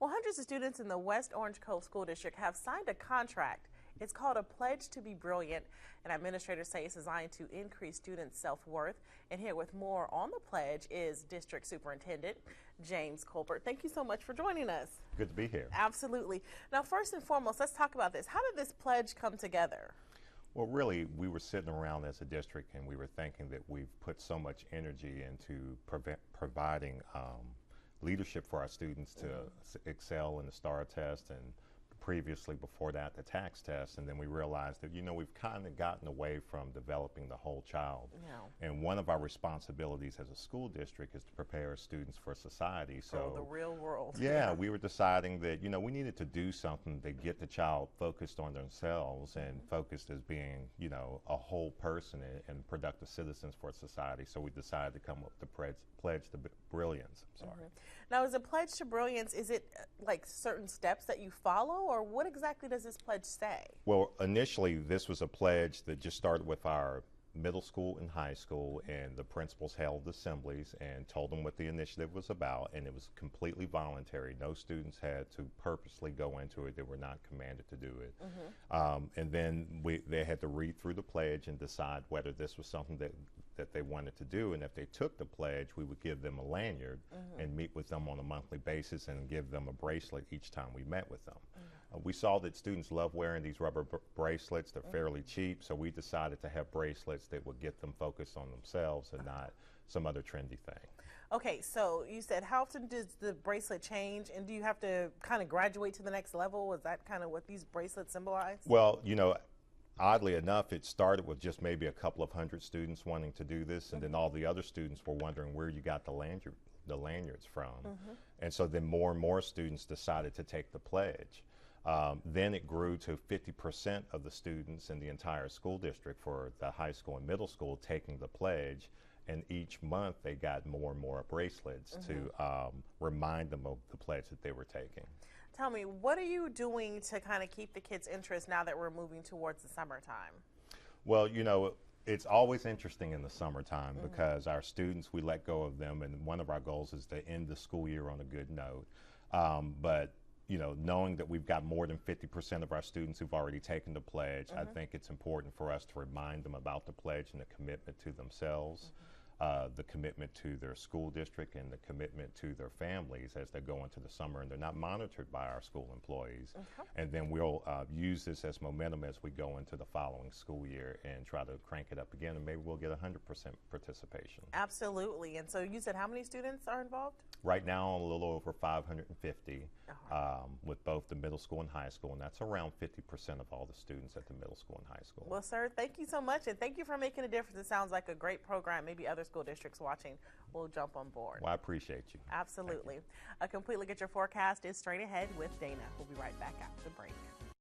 Well, hundreds of students in the West Orange Cove School District have signed a contract. It's called a Pledge to be Brilliant, and administrators say it's designed to increase students' self-worth. And here with more on the pledge is District Superintendent James Colbert. Thank you so much for joining us. Good to be here. Absolutely. Now, first and foremost, let's talk about this. How did this pledge come together? Well, really, we were sitting around as a district and we were thinking that we've put so much energy into providing leadership for our students to excel in the STAR test and previously before that the TAX test, and then we realized that we've kind of gotten away from developing the whole child. And one of our responsibilities as a school district is to prepare students for society. So the real world. Yeah, we were deciding that we needed to do something to get the child focused on themselves and focused as being a whole person and productive citizens for society. So we decided to come up with the pledge to brilliance. I'm sorry. Now, is a pledge to brilliance, is it like certain steps that you follow, or what exactly does this pledge say? Well, initially this was a pledge that just started with our middle school and high school, and the principals held assemblies and told them what the initiative was about, and it was completely voluntary. No students had to purposely go into it. They were not commanded to do it. And then they had to read through the pledge and decide whether this was something that they wanted to do, and if they took the pledge, we would give them a lanyard and meet with them on a monthly basis and give them a bracelet each time we met with them. We saw that students love wearing these rubber bracelets. They're fairly cheap, so we decided to have bracelets that would get them focused on themselves and not some other trendy thing. Okay, so you said, how often does the bracelet change, and do you have to kind of graduate to the next level? Is that kind of what these bracelets symbolize? Well, oddly enough, it started with just maybe a couple of hundred students wanting to do this, and then all the other students were wondering where you got the lanyards from. And so then more and more students decided to take the pledge. Then it grew to 50% of the students in the entire school district for the high school and middle school taking the pledge, and each month they got more and more bracelets to remind them of the pledge that they were taking. Tell me, what are you doing to kind of keep the kids' interest now that we're moving towards the summertime? Well, it's always interesting in the summertime because our students, we let go of them, and one of our goals is to end the school year on a good note. But knowing that we've got more than 50% of our students who've already taken the pledge, I think it's important for us to remind them about the pledge and the commitment to themselves, the commitment to their school district, and the commitment to their families as they go into the summer and they're not monitored by our school employees. And then we'll use this as momentum as we go into the following school year and try to crank it up again, and maybe we'll get 100% participation. Absolutely. And so you said how many students are involved? Right now, a little over 550 with both the middle school and high school, and that's around 50% of all the students at the middle school and high school. Well, sir, thank you so much, and thank you for making a difference. It sounds like a great program. Maybe other school districts watching will jump on board. Well, I appreciate you. Absolutely. A complete look at your forecast is straight ahead with Dana. We'll be right back after the break.